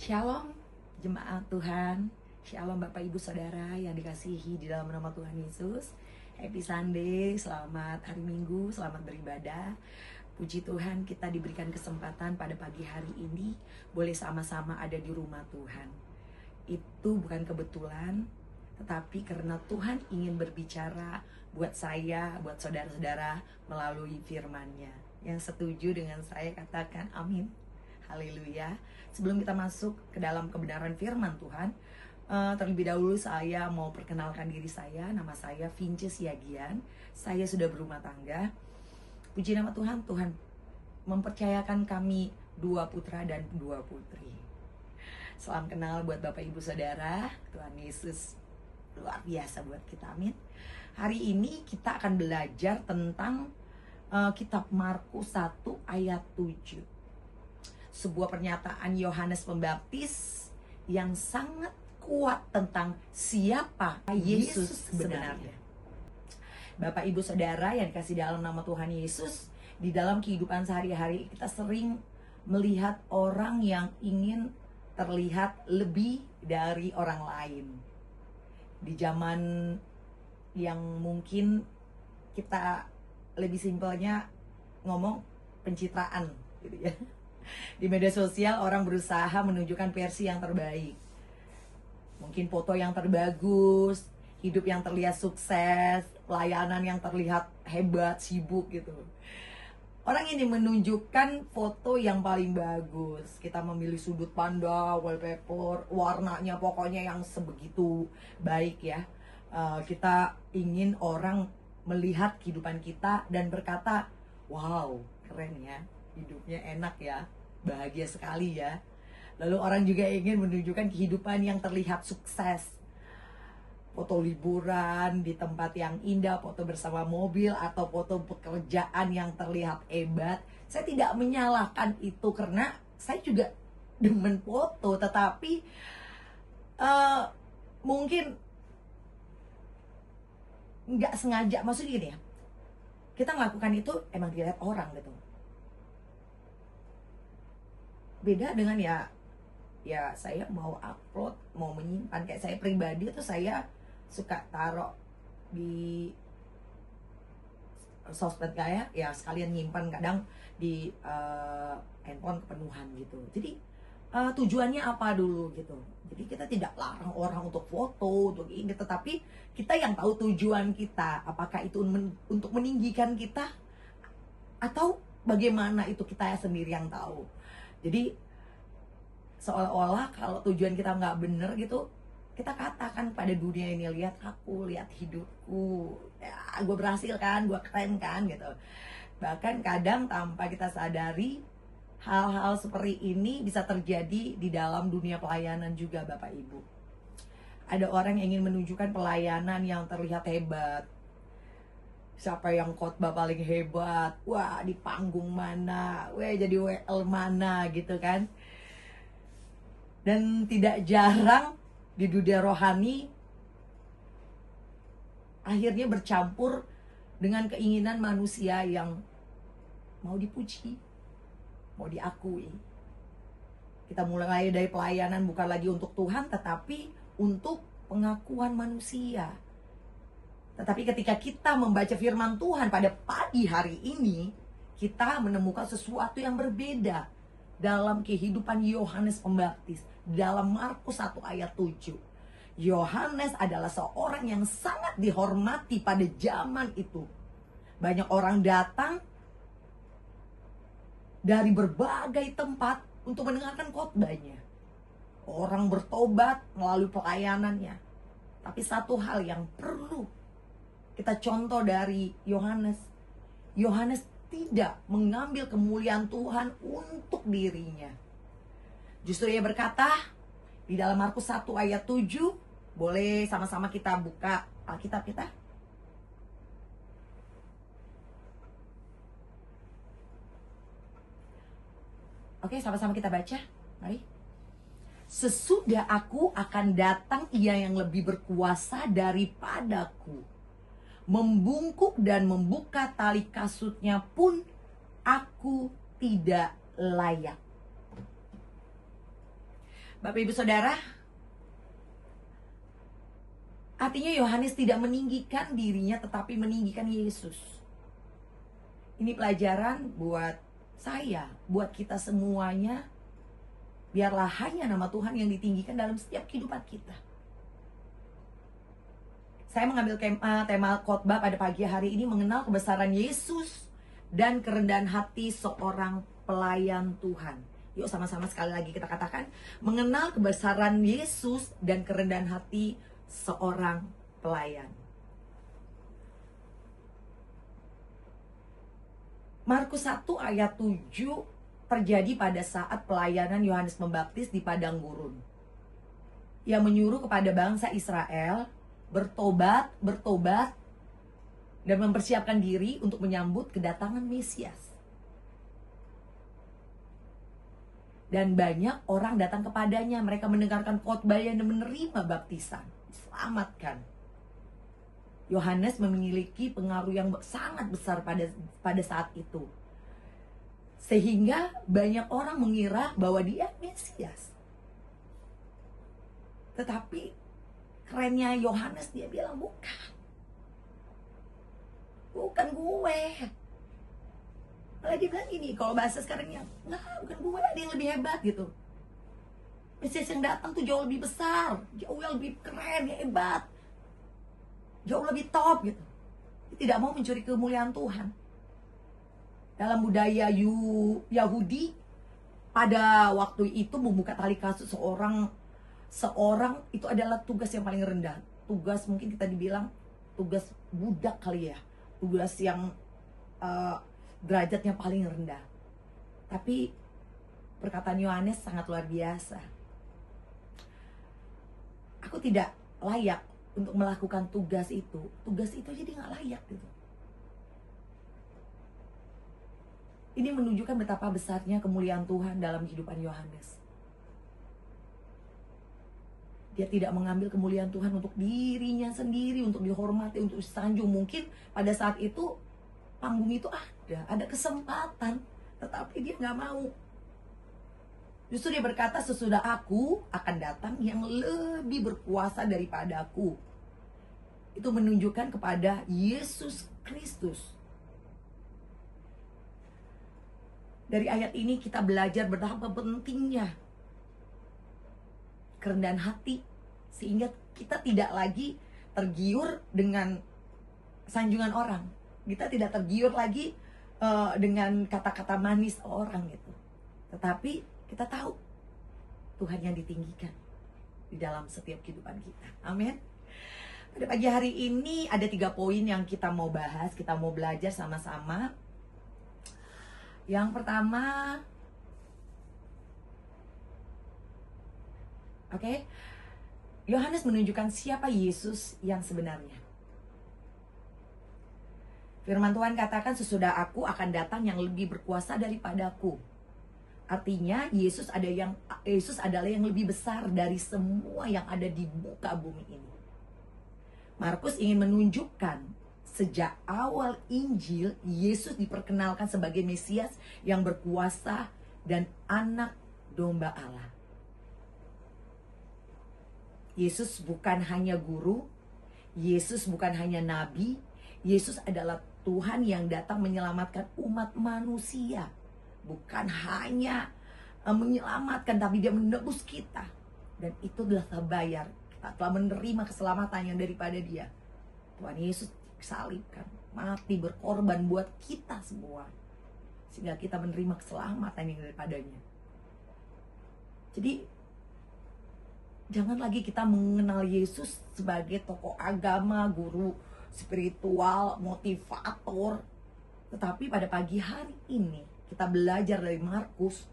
Shalom jemaat Tuhan, Shalom Bapak Ibu Saudara yang dikasihi di dalam nama Tuhan Yesus. Happy Sunday, selamat hari Minggu, selamat beribadah. Puji Tuhan, kita diberikan kesempatan pada pagi hari ini boleh sama-sama ada di rumah Tuhan. Itu bukan kebetulan, tetapi karena Tuhan ingin berbicara buat saya, buat saudara-saudara melalui firman-Nya. Yang setuju dengan saya katakan amin. Haleluya. Sebelum kita masuk ke dalam kebenaran firman Tuhan, terlebih dahulu saya mau perkenalkan diri saya. Nama saya Vince Siagian. Saya sudah berumah tangga. Puji nama Tuhan, Tuhan mempercayakan kami 2 putra dan 2 putri. Salam kenal buat Bapak Ibu Saudara. Tuhan Yesus luar biasa buat kita, amin. Hari ini kita akan belajar tentang kitab Markus 1 ayat 7. Sebuah pernyataan Yohanes Pembaptis yang sangat kuat tentang siapa Yesus sebenarnya. Bapak Ibu Saudara yang dikasih dalam nama Tuhan Yesus, di dalam kehidupan sehari-hari kita sering melihat orang yang ingin terlihat lebih dari orang lain. Di zaman yang mungkin kita lebih simpelnya ngomong pencitraan gitu ya. Di media sosial orang berusaha menunjukkan versi yang terbaik. Mungkin foto yang terbagus, hidup yang terlihat sukses, pelayanan yang terlihat hebat, sibuk gitu. Orang ini menunjukkan foto yang paling bagus. Kita memilih sudut pandang, wallpaper, warnanya pokoknya yang sebegitu baik ya. Kita ingin orang melihat kehidupan kita dan berkata, wow, keren ya, hidupnya enak ya, bahagia sekali ya. Lalu orang juga ingin menunjukkan kehidupan yang terlihat sukses. Foto liburan di tempat yang indah, foto bersama mobil, atau foto pekerjaan yang terlihat hebat. Saya tidak menyalahkan itu karena saya juga demen foto, tetapi mungkin nggak sengaja, maksudnya gini ya, kita melakukan itu emang dilihat orang gitu. Beda dengan ya saya mau upload, mau menyimpan. Kayak saya pribadi tuh saya suka taruh di sosmed kayak ya sekalian nyimpan kadang di handphone kepenuhan gitu. Jadi tujuannya apa dulu gitu. Jadi kita tidak larang orang untuk foto, untuk ini, tetapi kita yang tahu tujuan kita. Apakah itu untuk meninggikan kita atau bagaimana, itu kita sendiri yang tahu. Jadi seolah-olah kalau tujuan kita nggak bener gitu, kita katakan pada dunia ini, lihat aku, lihat hidupku, ya, gue berhasil kan, gue keren kan gitu. Bahkan kadang tanpa kita sadari, hal-hal seperti ini bisa terjadi di dalam dunia pelayanan juga Bapak Ibu. Ada orang yang ingin menunjukkan pelayanan yang terlihat hebat. Siapa yang khotbah paling hebat, wah di panggung mana, wah jadi WL mana gitu kan. Dan tidak jarang di dunia rohani akhirnya bercampur dengan keinginan manusia yang mau dipuji, mau diakui. Kita mulai dari pelayanan bukan lagi untuk Tuhan, tetapi untuk pengakuan manusia. Tetapi ketika kita membaca firman Tuhan pada pagi hari ini, kita menemukan sesuatu yang berbeda dalam kehidupan Yohanes Pembaptis. Dalam Markus 1 ayat 7. Yohanes adalah seorang yang sangat dihormati pada zaman itu. Banyak orang datang dari berbagai tempat untuk mendengarkan khotbahnya. Orang bertobat melalui pelayanannya. Tapi satu hal yang perlu kita contoh dari Yohanes. Yohanes tidak mengambil kemuliaan Tuhan untuk dirinya. Justru ia berkata di dalam Markus 1 ayat 7, boleh sama-sama kita buka Alkitab kita. Oke, sama-sama kita baca. Mari. Sesudah aku akan datang ia yang lebih berkuasa daripadaku. Membungkuk dan membuka tali kasutnya pun aku tidak layak. Bapak Ibu Saudara, artinya Yohanes tidak meninggikan dirinya tetapi meninggikan Yesus. Ini pelajaran buat saya, buat kita semuanya. Biarlah hanya nama Tuhan yang ditinggikan dalam setiap kehidupan kita. Saya mengambil tema khotbah pada pagi hari ini mengenal kebesaran Yesus dan kerendahan hati seorang pelayan Tuhan. Yuk sama-sama sekali lagi kita katakan, mengenal kebesaran Yesus dan kerendahan hati seorang pelayan. Markus 1 ayat 7 terjadi pada saat pelayanan Yohanes Pembaptis di padang gurun. Ia menyuruh kepada bangsa Israel bertobat, dan mempersiapkan diri untuk menyambut kedatangan Mesias. Dan banyak orang datang kepadanya, mereka mendengarkan khotbah dan menerima baptisan, diselamatkan. Yohanes memiliki pengaruh yang sangat besar pada saat itu. Sehingga banyak orang mengira bahwa dia Mesias. Tetapi kerennya Yohanes, dia bilang bukan gue. Malah dia bilang ini, kalau bahasa sekarangnya, bukan gue, ada yang lebih hebat gitu. Mesias yang datang tuh jauh lebih besar, jauh lebih keren, hebat, jauh lebih top gitu. Dia tidak mau mencuri kemuliaan Tuhan. Dalam budaya Yahudi, pada waktu itu membuka tali kasut seorang itu adalah tugas yang paling rendah. Tugas mungkin kita dibilang tugas budak kali ya. Tugas yang derajatnya paling rendah. Tapi perkataan Yohanes sangat luar biasa. Aku tidak layak untuk melakukan tugas itu. Tugas itu jadi gak layak gitu. Ini menunjukkan betapa besarnya kemuliaan Tuhan dalam kehidupan Yohanes. Dia tidak mengambil kemuliaan Tuhan untuk dirinya sendiri, untuk dihormati, untuk disanjung. Mungkin pada saat itu panggung itu ada kesempatan, tetapi dia gak mau. Justru dia berkata, sesudah aku akan datang yang lebih berkuasa daripada aku. Itu menunjukkan kepada Yesus Kristus. Dari ayat ini kita belajar betapa pentingnya kerendahan hati, sehingga kita tidak lagi tergiur dengan sanjungan orang. Kita tidak tergiur lagi dengan kata-kata manis orang gitu. Tetapi kita tahu Tuhan yang ditinggikan di dalam setiap kehidupan kita. Amin. Pada pagi hari ini ada 3 poin yang kita mau bahas, kita mau belajar sama-sama. Yang pertama, Yohanes menunjukkan siapa Yesus yang sebenarnya. Firman Tuhan katakan, sesudah aku akan datang yang lebih berkuasa daripadaku. Artinya Yesus adalah yang lebih besar dari semua yang ada di muka bumi ini. Markus ingin menunjukkan sejak awal Injil, Yesus diperkenalkan sebagai Mesias yang berkuasa dan anak domba Allah. Yesus bukan hanya guru, Yesus bukan hanya nabi, Yesus adalah Tuhan yang datang menyelamatkan umat manusia. Bukan hanya menyelamatkan, tapi dia menebus kita. Dan itu adalah terbayar. Kita telah menerima keselamatan yang daripada dia. Tuhan Yesus disalibkan, mati, berkorban buat kita semua, sehingga kita menerima keselamatan yang daripadanya. Jadi jangan lagi kita mengenal Yesus sebagai tokoh agama, guru spiritual, motivator. Tetapi pada pagi hari ini kita belajar dari Markus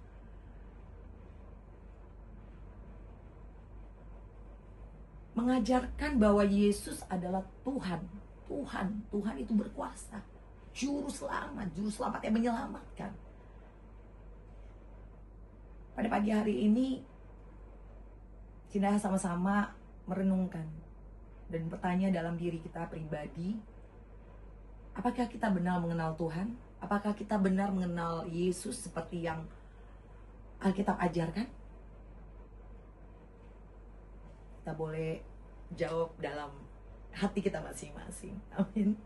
mengajarkan bahwa Yesus adalah Tuhan. Tuhan itu berkuasa, juru selamat yang menyelamatkan. Pada pagi hari ini kita sama-sama merenungkan dan bertanya dalam diri kita pribadi, apakah kita benar mengenal Tuhan? Apakah kita benar mengenal Yesus seperti yang Alkitab ajarkan? kita boleh jawab dalam hati kita masing-masing. Amin.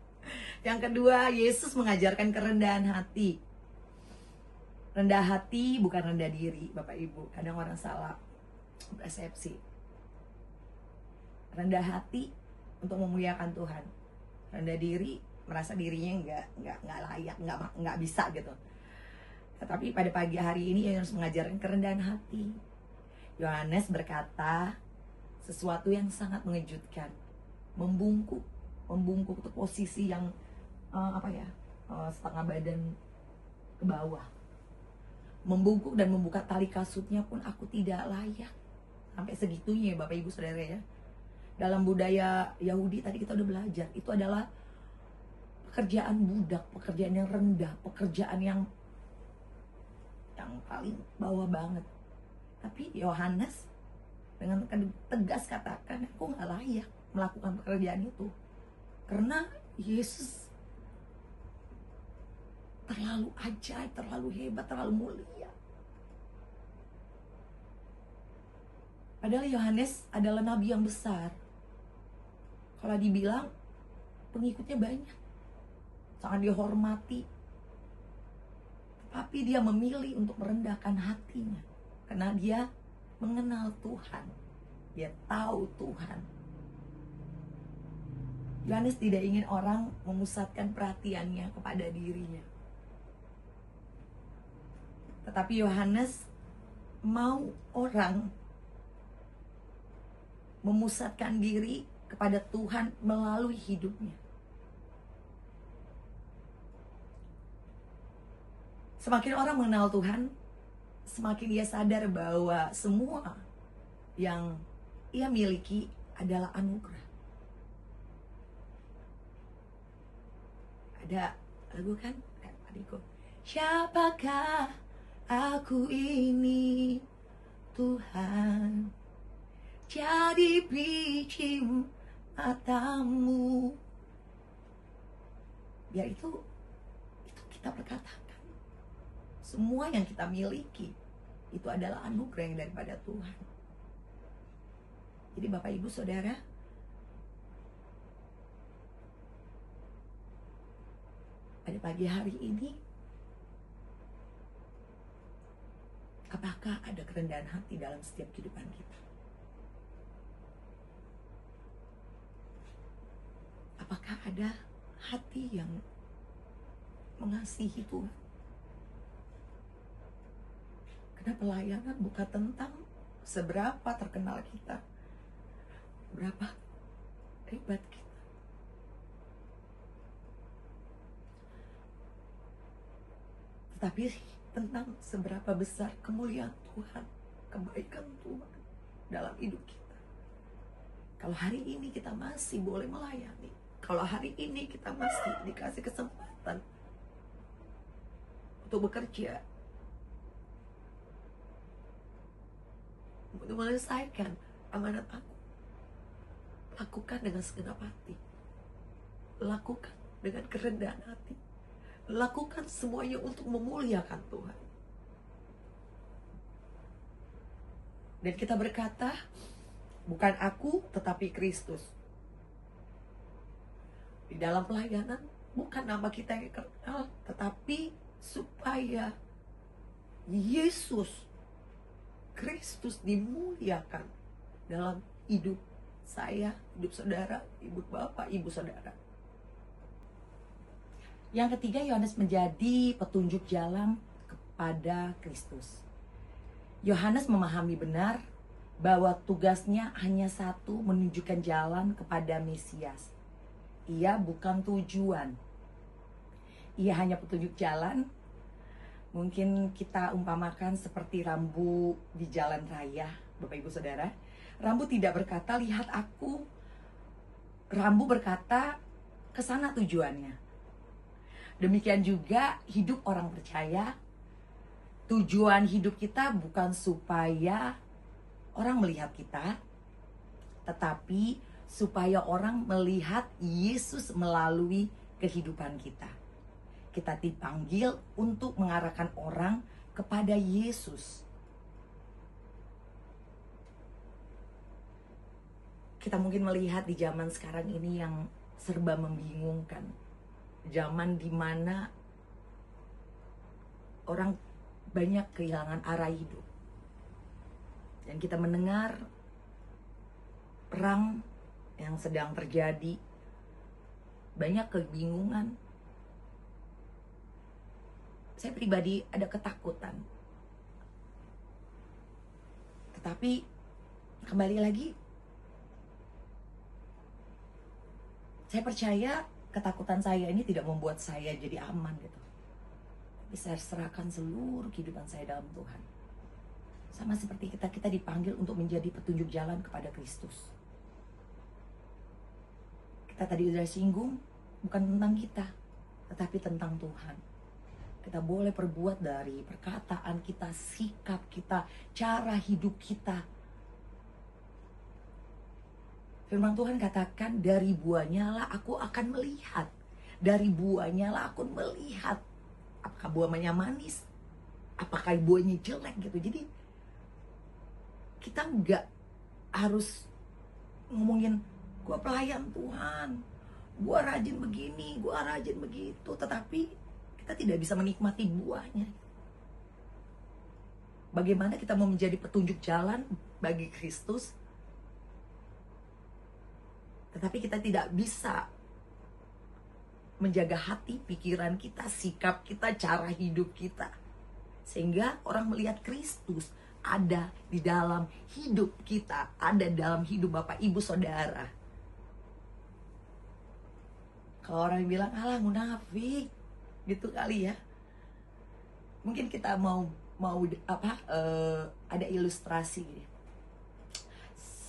Yang kedua, Yesus mengajarkan kerendahan hati. Rendah hati bukan rendah diri, Bapak Ibu. Kadang orang salah persepsi. Rendah hati untuk memuliakan Tuhan. Rendah diri merasa dirinya nggak layak, nggak bisa gitu. Tetapi pada pagi hari ini Yohanes mengajarkan kerendahan hati. Yohanes berkata sesuatu yang sangat mengejutkan, membungkuk itu posisi yang setengah badan ke bawah. Membungkuk dan membuka tali kasutnya pun aku tidak layak. Sampai segitunya ya Bapak Ibu Saudara ya. Dalam budaya Yahudi tadi kita udah belajar, itu adalah pekerjaan budak, pekerjaan yang rendah, pekerjaan yang paling bawah banget. Tapi Yohanes dengan tegas katakan, aku gak layak melakukan pekerjaan itu. Karena Yesus terlalu ajaib, terlalu hebat, terlalu mulia. Padahal Yohanes adalah nabi yang besar. Kalau dibilang pengikutnya banyak, sangat dihormati. Tapi dia memilih untuk merendahkan hatinya. Karena dia mengenal Tuhan. Dia tahu Tuhan. Yohanes tidak ingin orang memusatkan perhatiannya kepada dirinya. Tetapi Yohanes mau orang memusatkan diri kepada Tuhan melalui hidupnya. Semakin orang mengenal Tuhan, semakin dia sadar bahwa semua yang ia miliki adalah anugerah. Ada lagu kan? Adikku. Siapakah aku ini, Tuhan? Jadi biji matamu. Biar itu kita perkatakan. Semua yang kita miliki itu adalah anugerah yang daripada Tuhan. Jadi Bapak Ibu Saudara, pada pagi hari ini, apakah ada kerendahan hati dalam setiap kehidupan kita? Apakah ada hati yang mengasihi Tuhan? Karena pelayanan bukan tentang seberapa terkenal kita, berapa hebat kita. Tetapi tentang seberapa besar kemuliaan Tuhan, kebaikan Tuhan dalam hidup kita. Kalau hari ini kita masih boleh melayani, kalau hari ini kita masih dikasih kesempatan untuk bekerja, untuk menyelesaikan amanat aku, lakukan dengan segenap hati, lakukan dengan kerendahan hati, lakukan semuanya untuk memuliakan Tuhan. Dan kita berkata, bukan aku tetapi Kristus. Di dalam pelayanan bukan nama kita yang terkenal, tetapi supaya Yesus Kristus dimuliakan dalam hidup saya, hidup saudara, ibu bapak, ibu saudara. Yang ketiga, Yohanes menjadi petunjuk jalan kepada Kristus. Yohanes memahami benar bahwa tugasnya hanya satu, menunjukkan jalan kepada Mesias. Ia bukan tujuan. Ia hanya petunjuk jalan. Mungkin kita umpamakan seperti rambu di jalan raya, Bapak Ibu Saudara. Rambu tidak berkata, lihat aku. Rambu berkata, ke sana tujuannya. Demikian juga hidup orang percaya. Tujuan hidup kita bukan supaya orang melihat kita, tetapi supaya orang melihat Yesus melalui kehidupan kita. Kita dipanggil untuk mengarahkan orang kepada Yesus. kita mungkin melihat di zaman sekarang ini yang serba membingungkan. Zaman dimana orang banyak kehilangan arah hidup. Dan kita mendengar perang yang sedang terjadi. Banyak kebingungan. Saya pribadi ada ketakutan. Tetapi kembali lagi, saya percaya ketakutan saya ini tidak membuat saya jadi aman gitu. Tapi saya serahkan seluruh kehidupan saya dalam Tuhan. Sama seperti kita dipanggil untuk menjadi petunjuk jalan kepada Kristus. Kita tadi sudah singgung, bukan tentang kita, tetapi tentang Tuhan. Kita boleh perbuat dari perkataan kita, sikap kita, cara hidup kita. Firman Tuhan katakan, dari buahnya lah aku akan melihat. Dari buahnya lah aku melihat. Apakah buahnya manis? Apakah buahnya jelek gitu. Jadi kita nggak harus ngomongin, gue pelayan Tuhan, gue rajin begini, gue rajin begitu. Tetapi kita tidak bisa menikmati buahnya. Bagaimana kita mau menjadi petunjuk jalan bagi Kristus, tetapi kita tidak bisa menjaga hati, pikiran kita, sikap kita, cara hidup kita. Sehingga orang melihat Kristus ada di dalam hidup kita, ada dalam hidup Bapak Ibu Saudara. Kalau orang bilang, alah munafik, gitu kali ya. Mungkin kita mau ada ilustrasi gini.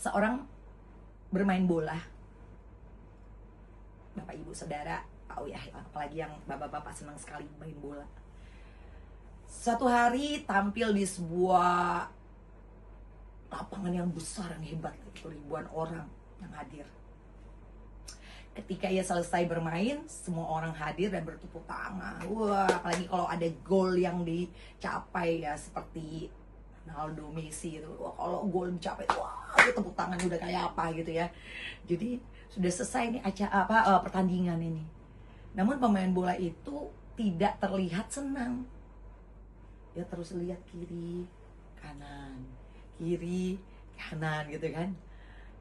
Seorang bermain bola. Bapak Ibu Saudara tahu ya, apalagi yang bapak-bapak senang sekali main bola. Suatu hari tampil di sebuah lapangan yang besar, yang hebat, ribuan orang yang hadir. Ketika ia selesai bermain, semua orang hadir dan bertepuk tangan. Wah, apalagi kalau ada gol yang dicapai ya, seperti Ronaldo, Messi itu. Wah, kalau gol dicapai, wah, tepuk tangan udah kayak apa gitu ya. Jadi sudah selesai nih pertandingan ini. Namun pemain bola itu tidak terlihat senang. Dia terus lihat kiri, kanan, kiri, kanan gitu kan.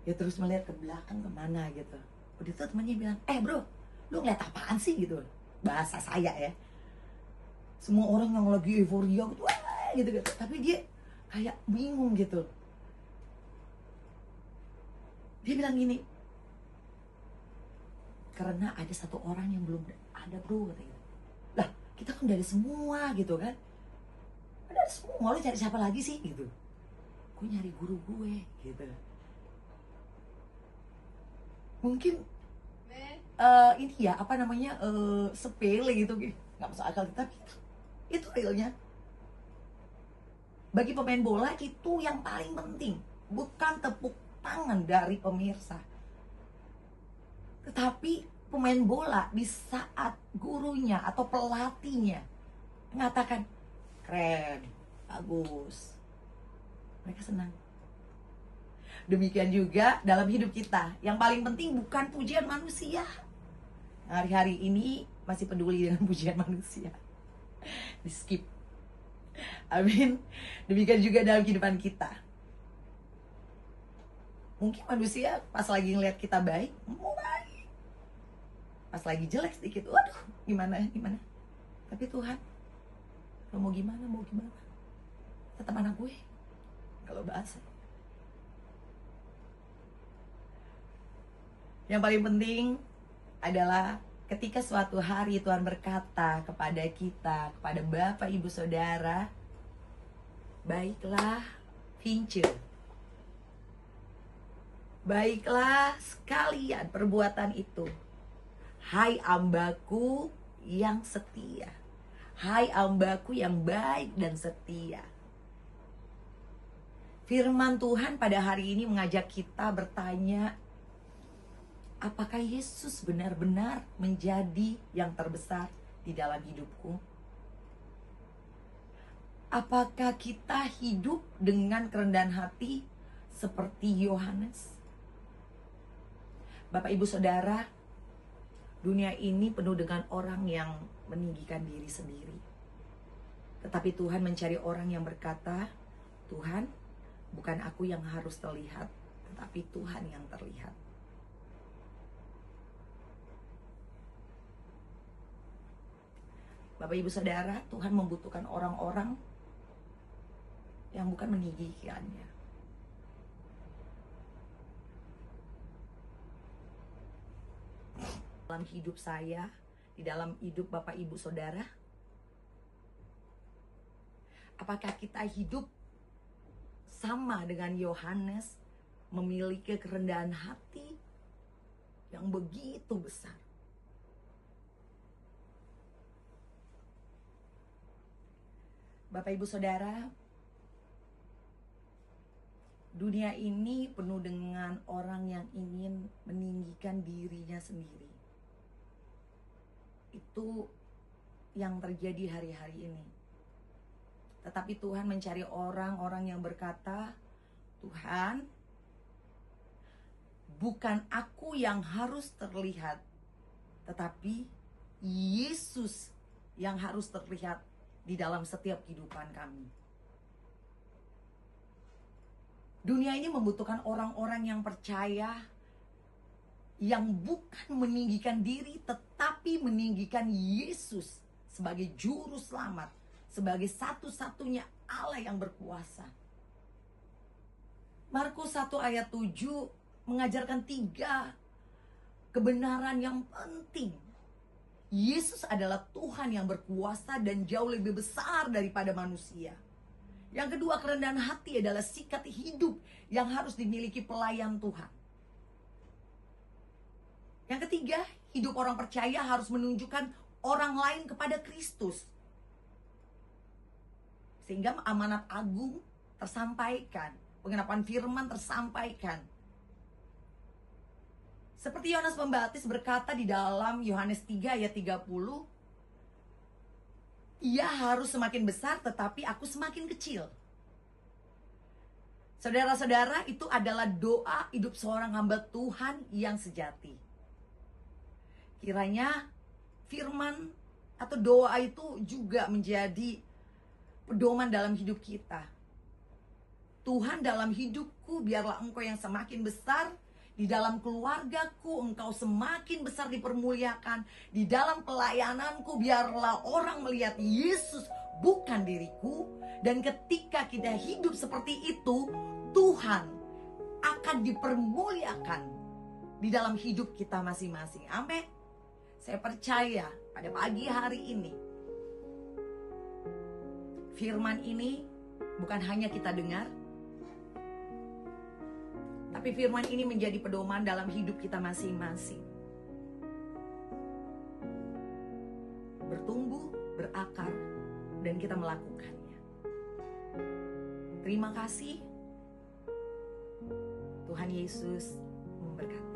Dia terus melihat ke belakang kemana gitu. Udah tuh temannya bilang, bro, lu ngeliat apaan sih gitu. Bahasa saya ya. Semua orang yang lagi euforia gitu, gitu. Tapi dia kayak bingung gitu. Dia bilang gini, karena ada satu orang yang belum ada bro, katanya. Lah, kita kan dari semua gitu kan. Ada semua, lu cari siapa lagi sih gitu. Gue nyari guru gue gitu. Mungkin ini ya sepele gitu, nggak masuk akal, tapi itu realnya. Bagi pemain bola itu yang paling penting, bukan tepuk tangan dari pemirsa, tetapi pemain bola di saat gurunya atau pelatihnya mengatakan keren, bagus, mereka senang. Demikian juga dalam hidup kita, yang paling penting bukan pujian manusia. Hari-hari ini masih peduli dengan pujian manusia, di skip. Amin. Demikian juga dalam kehidupan kita. Mungkin manusia pas lagi ngeliat kita baik, mau baik. Pas lagi jelek sedikit, waduh, gimana. Tapi Tuhan, lo mau gimana, tetap anak gue. Kalau bahasa. Yang paling penting adalah ketika suatu hari Tuhan berkata kepada kita, kepada Bapak Ibu Saudara, baiklah Vince, baiklah sekalian perbuatan itu, hai hambaku yang setia, hai hambaku yang baik dan setia. Firman Tuhan pada hari ini mengajak kita bertanya, apakah Yesus benar-benar menjadi yang terbesar di dalam hidupku? Apakah kita hidup dengan kerendahan hati seperti Yohanes? Bapak Ibu Saudara, dunia ini penuh dengan orang yang meninggikan diri sendiri. Tetapi Tuhan mencari orang yang berkata, Tuhan, bukan aku yang harus terlihat, tetapi Tuhan yang terlihat. Bapak Ibu Saudara, Tuhan membutuhkan orang-orang yang bukan meninggikannya. Dalam hidup saya, di dalam hidup Bapak Ibu Saudara, apakah kita hidup sama dengan Yohanes, memiliki kerendahan hati yang begitu besar? Bapak Ibu Saudara, dunia ini penuh dengan orang yang ingin meninggikan dirinya sendiri. Itu yang terjadi hari-hari ini. Tetapi Tuhan mencari orang-orang yang berkata, Tuhan, bukan aku yang harus terlihat, tetapi Yesus yang harus terlihat di dalam setiap kehidupan kami. Dunia ini membutuhkan orang-orang yang percaya, yang bukan meninggikan diri, tetapi meninggikan Yesus sebagai juru selamat, sebagai satu-satunya Allah yang berkuasa. Markus 1 ayat 7 mengajarkan 3 kebenaran yang penting. Yesus adalah Tuhan yang berkuasa dan jauh lebih besar daripada manusia. Yang kedua, kerendahan hati adalah sikap hidup yang harus dimiliki pelayan Tuhan. Yang ketiga, hidup orang percaya harus menunjukkan orang lain kepada Kristus. Sehingga amanat agung tersampaikan, pengenapan firman tersampaikan. Seperti Yohanes Pembaptis berkata di dalam Yohanes 3 ayat 30, ia harus semakin besar tetapi aku semakin kecil. Saudara-saudara, itu adalah doa hidup seorang hamba Tuhan yang sejati. Kiranya firman atau doa itu juga menjadi pedoman dalam hidup kita. Tuhan, dalam hidupku biarlah Engkau yang semakin besar. Di dalam keluargaku Engkau semakin besar dipermuliakan. Di dalam pelayananku biarlah orang melihat Yesus bukan diriku. Dan ketika kita hidup seperti itu, Tuhan akan dipermuliakan di dalam hidup kita masing-masing. Amin. Saya percaya pada pagi hari ini, firman ini bukan hanya kita dengar, tapi firman ini menjadi pedoman dalam hidup kita masing-masing. Bertumbuh, berakar, dan kita melakukannya. Terima kasih. Tuhan Yesus memberkati.